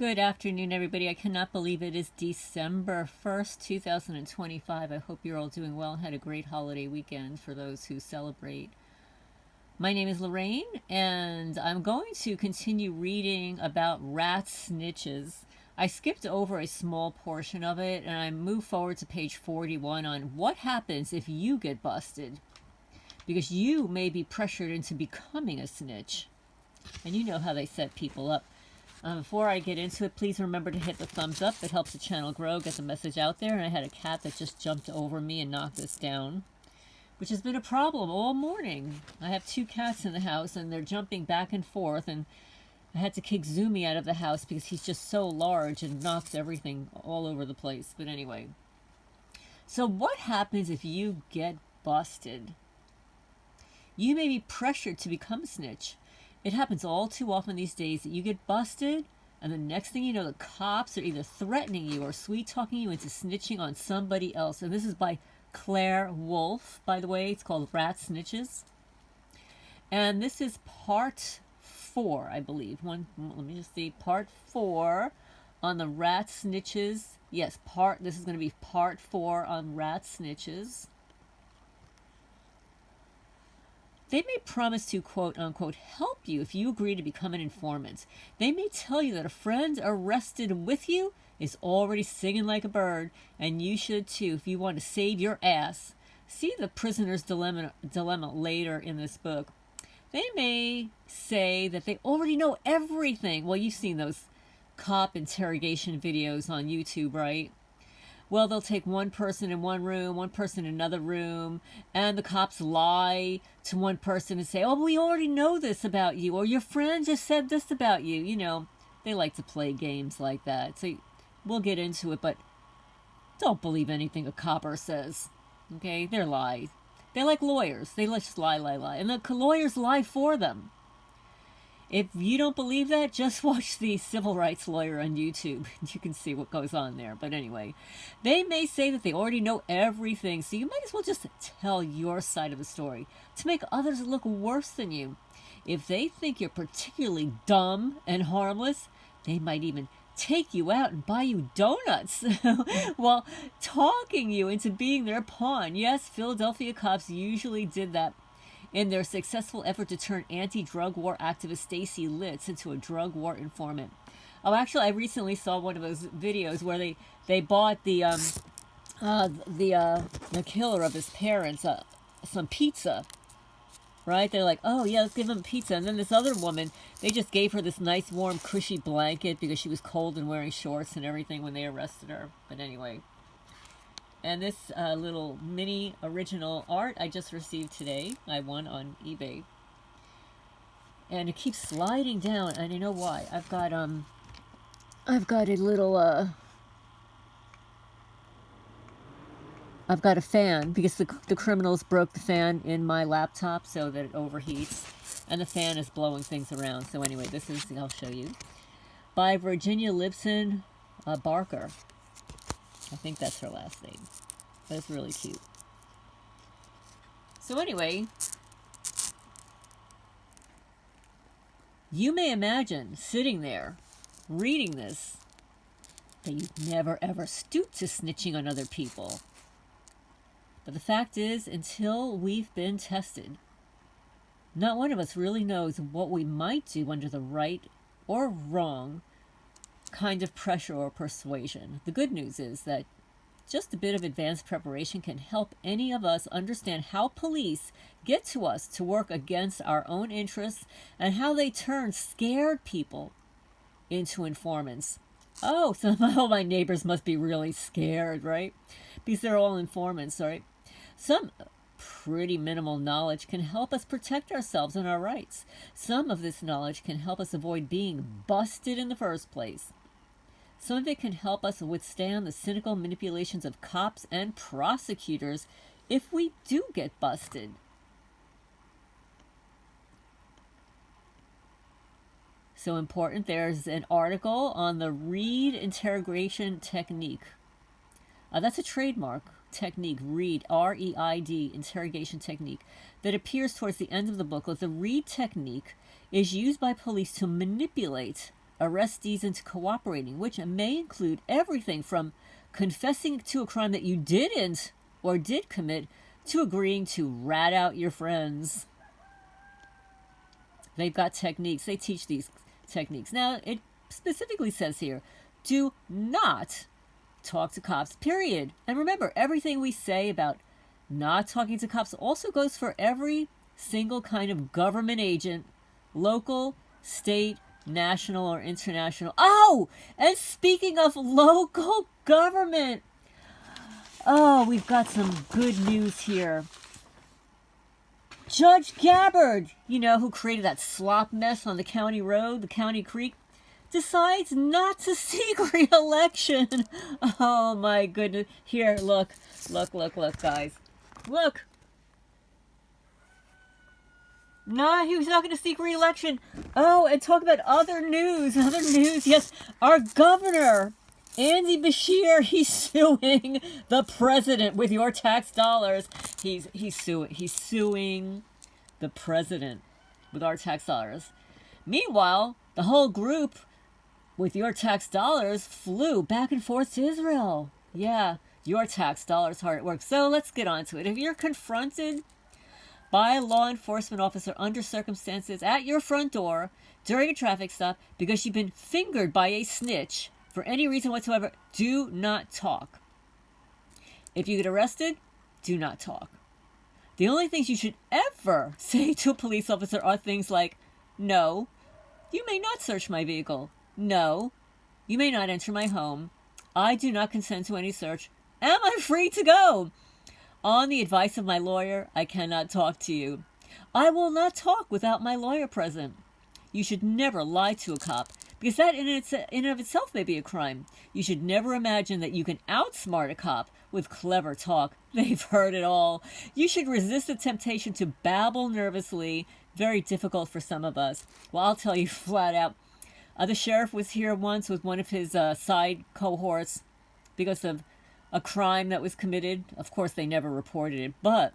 Good afternoon, everybody. I cannot believe it is December 1st, 2025. I hope you're all doing well and had a great holiday weekend for those who celebrate. My name is Lorraine, and I'm going to continue reading about rat snitches. I skipped over a small portion of it, and I moved forward to page 41 on what happens if you get busted, because you may be pressured into becoming a snitch. And you know how they set people up. Before I get into it, please remember to hit the thumbs up. It helps the channel grow, get the message out there. And I had a cat that just jumped over me and knocked us down, which has been a problem all morning. I have two cats in the house, and they're jumping back and forth. And I had to kick Zoomy out of the house because he's just so large and knocks everything all over the place. But anyway, so what happens if you get busted? You may be pressured to become a snitch. It happens all too often these days that you get busted, and the next thing you know, the cops are either threatening you or sweet-talking you into snitching on somebody else. And this is by Claire Wolfe, by the way. It's called Rat Snitches. And this is part 4, I believe. Let me just see. Part 4 on the rat snitches. Yes, this is going to be part 4 on rat snitches. They may promise to, quote unquote, help you if you agree to become an informant. They may tell you that a friend arrested with you is already singing like a bird, and you should too if you want to save your ass. See the prisoner's dilemma later in this book. They may say that they already know everything. Well, you've seen those cop interrogation videos on YouTube, right? Well, they'll take one person in one room, one person in another room, and the cops lie to one person and say, oh, we already know this about you, or your friend just said this about you. You know, they like to play games like that. So we'll get into it, but don't believe anything a copper says, okay? They're lies. They're like lawyers. They just lie. And the lawyers lie for them. If you don't believe that, just watch the civil rights lawyer on YouTube. You can see what goes on there. But anyway, they may say that they already know everything, so you might as well just tell your side of the story to make others look worse than you. If they think you're particularly dumb and harmless, they might even take you out and buy you donuts while talking you into being their pawn. Yes, Philadelphia cops usually did that in their successful effort to turn anti-drug war activist Stacy Litz into a drug war informant. Oh, actually, I recently saw one of those videos where they bought the killer of his parents some pizza, right? They're like, oh yeah, let's give him pizza. And then this other woman, they just gave her this nice warm cushy blanket because she was cold and wearing shorts and everything when they arrested her. But anyway. And this little mini original art I just received today. I won on eBay. And it keeps sliding down, and I know why. I've got a little I've got a fan because the criminals broke the fan in my laptop so that it overheats, and the fan is blowing things around. So anyway, this is, I'll show you, by Virginia Libson Ba. I think that's her last name. But it's really cute. So anyway, you may imagine sitting there reading this that you'd never ever stoop to snitching on other people. But the fact is, until we've been tested, not one of us really knows what we might do under the right or wrong kind of pressure or persuasion. The good news is that just a bit of advanced preparation can help any of us understand how police get to us to work against our own interests and how they turn scared people into informants. Oh, somehow my neighbors must be really scared, right? Because they're all informants, right? Some pretty minimal knowledge can help us protect ourselves and our rights. Some of this knowledge can help us avoid being busted in the first place. Some of it can help us withstand the cynical manipulations of cops and prosecutors if we do get busted. So important, there's an article on the Reid interrogation technique. That's a trademark technique, Reid, R-E-I-D, interrogation technique, that appears towards the end of the booklet. The Reid technique is used by police to manipulate arrestees into cooperating, which may include everything from confessing to a crime that you didn't or did commit to agreeing to rat out your friends. They've got techniques. They teach these techniques. Now, it specifically says here, do not talk to cops, period. And remember, everything we say about not talking to cops also goes for every single kind of government agent, local, state, national, or international. Oh, and speaking of local government, oh, we've got some good news here. Judge Gabbard, who created that slop mess on the county road, the county creek, decides not to seek re-election. Oh my goodness. Here, look, guys. Look. No, he was not going to seek re-election. Oh, and talk about other news. Yes, our governor, Andy Bashir, he's suing the president with your tax dollars. He's suing the president with our tax dollars. Meanwhile, the whole group with your tax dollars flew back and forth to Israel. Yeah, your tax dollars hard at work. So let's get on to it. If you're confronted by a law enforcement officer under circumstances at your front door during a traffic stop because you've been fingered by a snitch for any reason whatsoever, do not talk. If you get arrested, do not talk. The only things you should ever say to a police officer are things like, no, you may not search my vehicle. No, you may not enter my home. I do not consent to any search. Am I free to go? On the advice of my lawyer, I cannot talk to you. I will not talk without my lawyer present. You should never lie to a cop, because that in and of itself may be a crime. You should never imagine that you can outsmart a cop with clever talk. They've heard it all. You should resist the temptation to babble nervously. Very difficult for some of us. Well, I'll tell you flat out. The sheriff was here once with one of his side cohorts because of a crime that was committed. Of course, they never reported it, but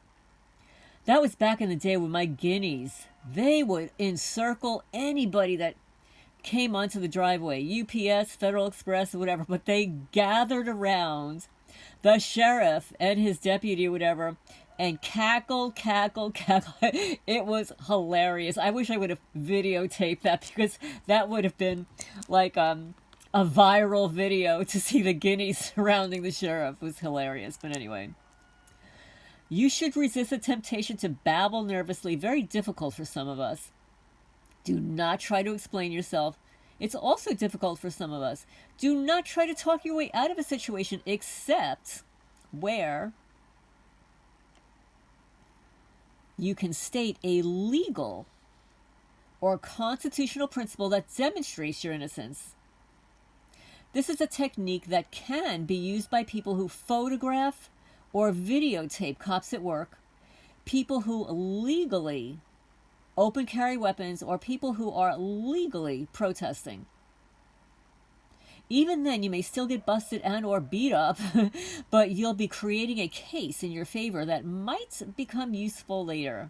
that was back in the day when my guineas, they would encircle anybody that came onto the driveway, UPS, Federal Express, or whatever, but they gathered around the sheriff and his deputy or whatever and cackled. It was hilarious. I wish I would have videotaped that because that would have been like a viral video to see the guineas surrounding the sheriff. It was hilarious. But anyway, you should resist the temptation to babble nervously. Very difficult for some of us. Do not try to explain yourself. It's also difficult for some of us. Do not try to talk your way out of a situation except where you can state a legal or constitutional principle that demonstrates your innocence. This is a technique that can be used by people who photograph or videotape cops at work, people who legally open carry weapons, or people who are legally protesting. Even then, you may still get busted and or beat up, but you'll be creating a case in your favor that might become useful later.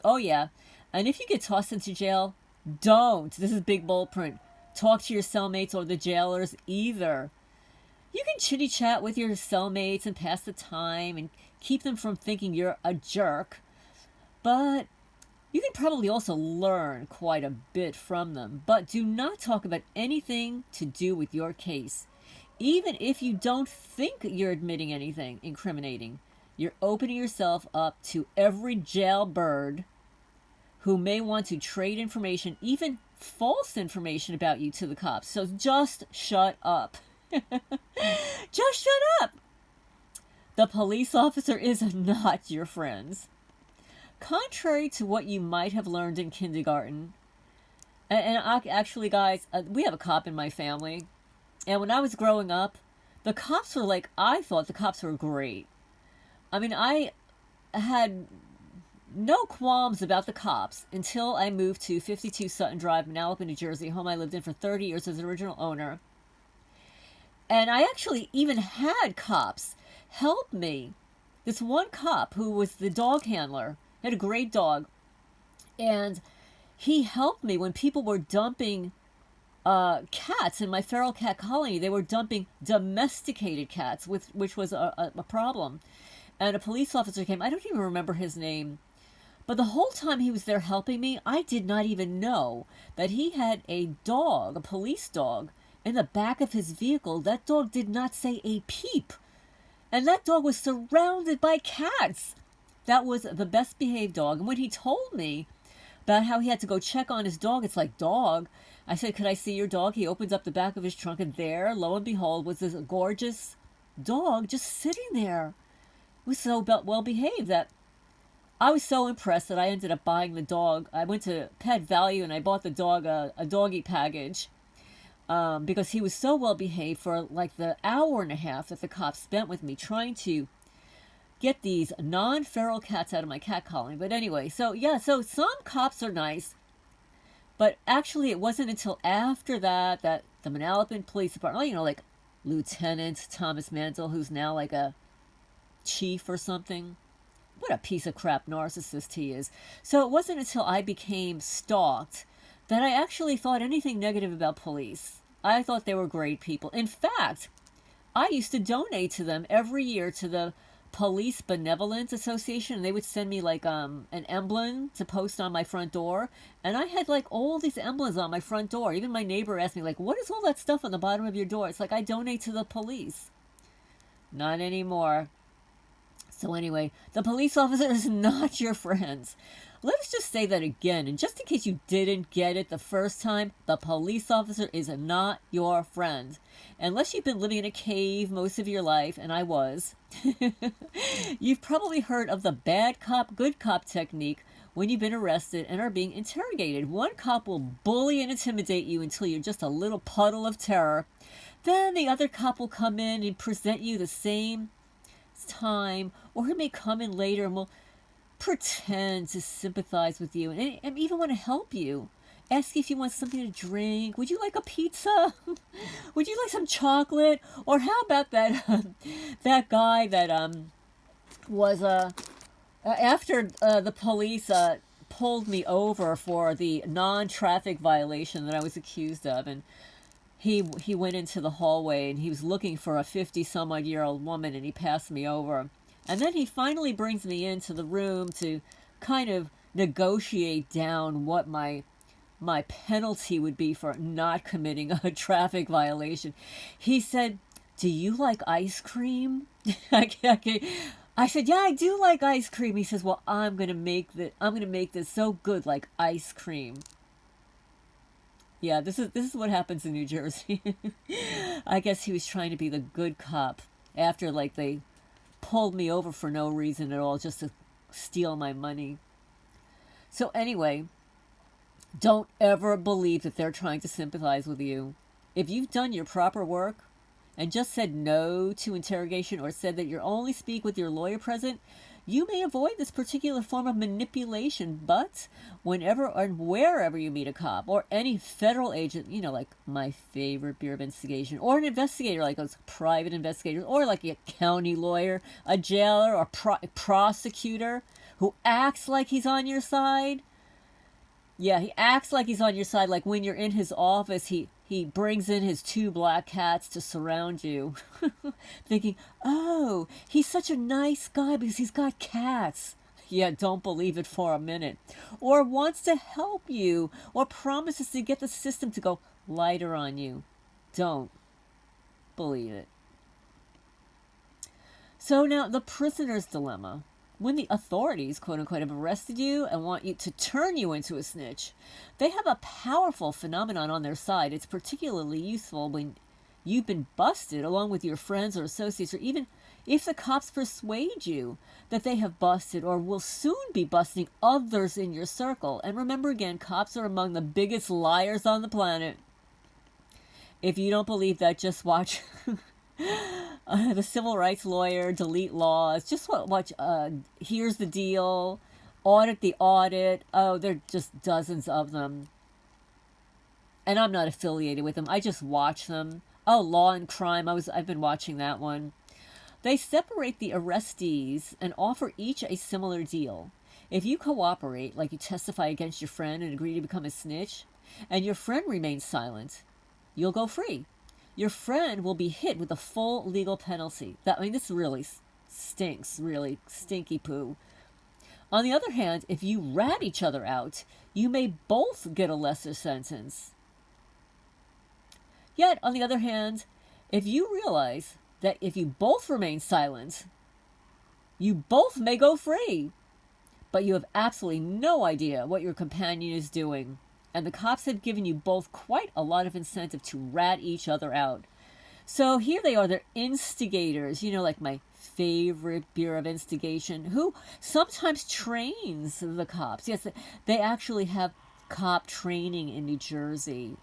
Oh yeah, and if you get tossed into jail, don't, this is big bold print, talk to your cellmates or the jailers either. You can chitty chat with your cellmates and pass the time and keep them from thinking you're a jerk, but you can probably also learn quite a bit from them. But do not talk about anything to do with your case. Even if you don't think you're admitting anything incriminating, you're opening yourself up to every jailbird who may want to trade information, even false information about you, to the cops. So just shut up. Just shut up. The police officer is not your friends. Contrary to what you might have learned in kindergarten, and actually, guys, we have a cop in my family, and when I was growing up, the cops were like, I thought the cops were great. I mean, I had no qualms about the cops until I moved to 52 Sutton Drive, Manalapan, New Jersey, home I lived in for 30 years as an original owner. And I actually even had cops help me. This one cop who was the dog handler, had a great dog, and he helped me when people were dumping cats in my feral cat colony. They were dumping domesticated cats, which was a problem. And a police officer came. I don't even remember his name. But the whole time he was there helping me, I did not even know that he had a dog, a police dog, in the back of his vehicle. That dog did not say a peep. And that dog was surrounded by cats. That was the best behaved dog. And when he told me about how he had to go check on his dog, it's like, dog? I said, could I see your dog? He opens up the back of his trunk, and there, lo and behold, was this gorgeous dog just sitting there. It was so well behaved that I was so impressed that I ended up buying the dog. I went to Pet Value and I bought the dog a doggy package because he was so well behaved for like the hour and a half that the cops spent with me trying to get these non-feral cats out of my cat colony. But anyway, so yeah, so some cops are nice, but actually it wasn't until after that that the Manalapan Police Department, you know, like Lieutenant Thomas Mantle, who's now like a chief or something. What a piece of crap narcissist he is. So it wasn't until I became stalked that I actually thought anything negative about police. I thought they were great people. In fact, I used to donate to them every year to the Police Benevolence Association. And they would send me like an emblem to post on my front door. And I had like all these emblems on my front door. Even my neighbor asked me like, what is all that stuff on the bottom of your door? It's like, I donate to the police. Not anymore. So anyway, the police officer is not your friends. Let us just say that again, and just in case you didn't get it the first time, the police officer is not your friend. Unless you've been living in a cave most of your life, and I was, you've probably heard of the bad cop, good cop technique when you've been arrested and are being interrogated. One cop will bully and intimidate you until you're just a little puddle of terror. Then the other cop will come in and present you the same time, or he may come in later and will pretend to sympathize with you and even want to help you. Ask you if you want something to drink. Would you like a pizza? Would you like some chocolate? Or how about that that guy that was after the police pulled me over for the non-traffic violation that I was accused of, and he went into the hallway and he was looking for a 50-some-odd-year-old woman, and he passed me over. And then he finally brings me into the room to kind of negotiate down what my penalty would be for not committing a traffic violation. He said, "Do you like ice cream?" I said, "Yeah, I do like ice cream." He says, "Well, I'm gonna make this so good like ice cream." Yeah, this is what happens in New Jersey. I guess he was trying to be the good cop after like they pulled me over for no reason at all, just to steal my money. So anyway, don't ever believe that they're trying to sympathize with you. If you've done your proper work and just said no to interrogation, or said that you only speak with your lawyer present, you may avoid this particular form of manipulation. But whenever and wherever you meet a cop or any federal agent, you know, like my favorite Bureau of Investigation, or an investigator, like those private investigators, or like a county lawyer, a jailer, or prosecutor who acts like he's on your side. Yeah, he acts like he's on your side. Like when you're in his office, he brings in his 2 black cats to surround you, thinking, oh, he's such a nice guy because he's got cats. Yeah, don't believe it for a minute. Or wants to help you, or promises to get the system to go lighter on you. Don't believe it. So now, the prisoner's dilemma. When the authorities, quote unquote, have arrested you and want you to turn you into a snitch, they have a powerful phenomenon on their side. It's particularly useful when you've been busted along with your friends or associates, or even if the cops persuade you that they have busted or will soon be busting others in your circle. And remember again, cops are among the biggest liars on the planet. If you don't believe that, just watch the Civil Rights Lawyer, Delete Laws. Just watch Here's the Deal, Audit the Audit. Oh, there are just dozens of them. And I'm not affiliated with them. I just watch them. Oh, Law and Crime. I've been watching that one. They separate the arrestees and offer each a similar deal. If you cooperate, like you testify against your friend and agree to become a snitch, and your friend remains silent, you'll go free. Your friend will be hit with a full legal penalty. This really stinks, really stinky poo. On the other hand, if you rat each other out, you may both get a lesser sentence. Yet, on the other hand, if you realize that if you both remain silent, you both may go free, but you have absolutely no idea what your companion is doing, and the cops have given you both quite a lot of incentive to rat each other out. So here they are, they're instigators, like my favorite Bureau of Instigation, who sometimes trains the cops. Yes, they actually have cop training in New Jersey.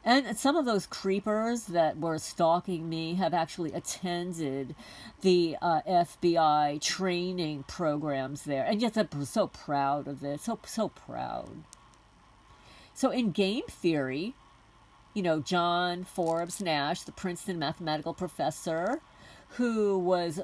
And some of those creepers that were stalking me have actually attended the FBI training programs there. And yes, I'm so proud of this. So proud. So in game theory, John Forbes Nash, the Princeton mathematical professor, who was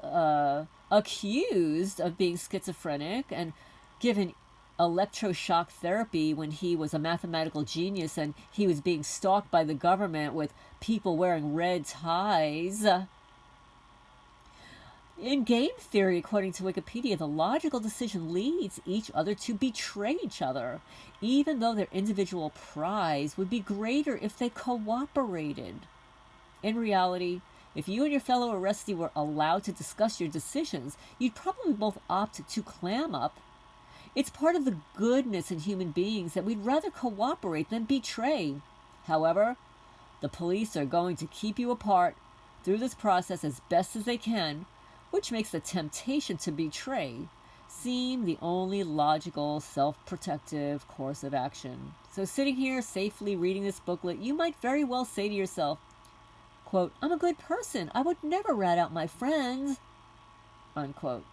accused of being schizophrenic and given electroshock therapy when he was a mathematical genius and he was being stalked by the government with people wearing red ties. In game theory, according to Wikipedia, the logical decision leads each other to betray each other, even though their individual prize would be greater if they cooperated. In reality, if you and your fellow arrestee were allowed to discuss your decisions, you'd probably both opt to clam up. It's part of the goodness in human beings that we'd rather cooperate than betray. However, the police are going to keep you apart through this process as best as they can, which makes the temptation to betray seem the only logical, self-protective course of action. So sitting here safely reading this booklet, you might very well say to yourself, quote, "I'm a good person. I would never rat out my friends," unquote.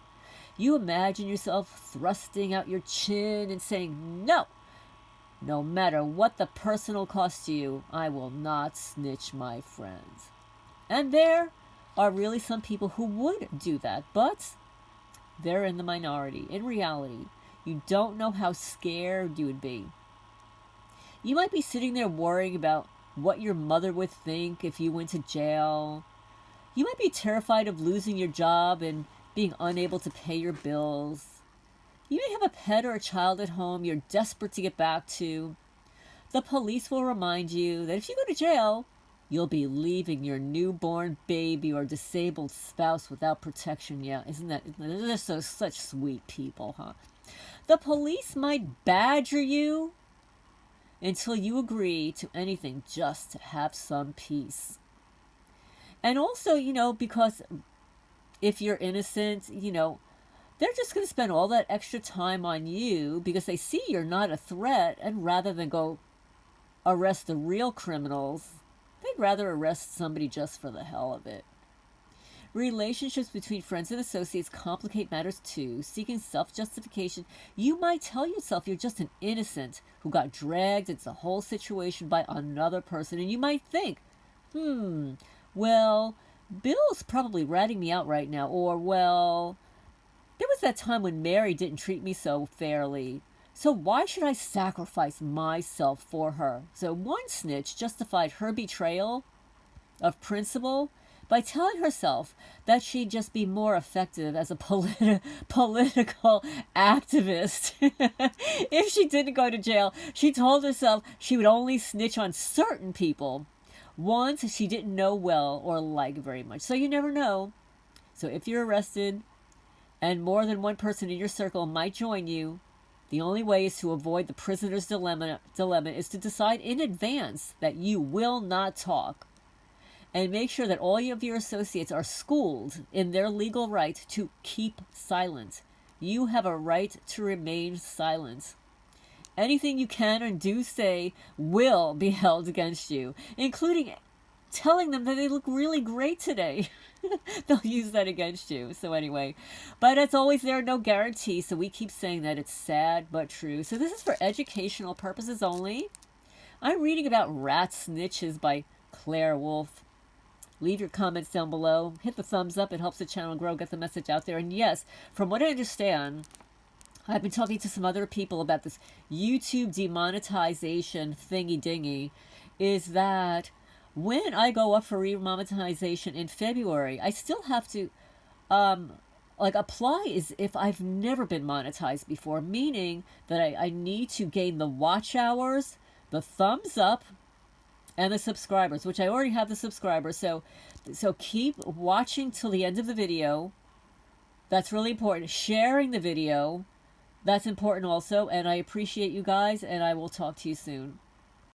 You imagine yourself thrusting out your chin and saying, no matter what the personal cost to you, I will not snitch my friends. And there are really some people who would do that, but they're in the minority. In reality, you don't know how scared you would be. You might be sitting there worrying about what your mother would think if you went to jail. You might be terrified of losing your job and being unable to pay your bills. You may have a pet or a child at home you're desperate to get back to. The police will remind you that if you go to jail, you'll be leaving your newborn baby or disabled spouse without protection. Yeah, they're such sweet people, huh? The police might badger you until you agree to anything just to have some peace. And also, because if you're innocent, they're just going to spend all that extra time on you because they see you're not a threat, and rather than go arrest the real criminals, they'd rather arrest somebody just for the hell of it. Relationships between friends and associates complicate matters too. Seeking self-justification, you might tell yourself you're just an innocent who got dragged into the whole situation by another person, and you might think, well, Bill's probably ratting me out right now, or, well, there was that time when Mary didn't treat me so fairly, so why should I sacrifice myself for her? So one snitch justified her betrayal of principle by telling herself that she'd just be more effective as a political activist. If she didn't go to jail, she told herself she would only snitch on certain people, ones she didn't know well or like very much. So you never know. So if you're arrested and more than one person in your circle might join you, the only way is to avoid the prisoner's dilemma is to decide in advance that you will not talk. And make sure that all of your associates are schooled in their legal right to keep silent. You have a right to remain silent. Anything you can and do say will be held against you, including telling them that they look really great today. They'll use that against you. So anyway, but as always, there are no guarantees, so we keep saying that. It's sad but true. So this is for educational purposes only. I'm reading about Rat Snitches by Claire Wolfe. Leave your comments down below. Hit the thumbs up. It helps the channel grow, get the message out there. And yes, from what I understand, I've been talking to some other people about this YouTube demonetization thingy-dingy, is that when I go up for remonetization in February, I still have to like apply as if I've never been monetized before, meaning that I need to gain the watch hours, the thumbs up, and the subscribers, which I already have the subscribers. So keep watching till the end of the video. That's really important. Sharing the video, that's important also. And I appreciate you guys, and I will talk to you soon.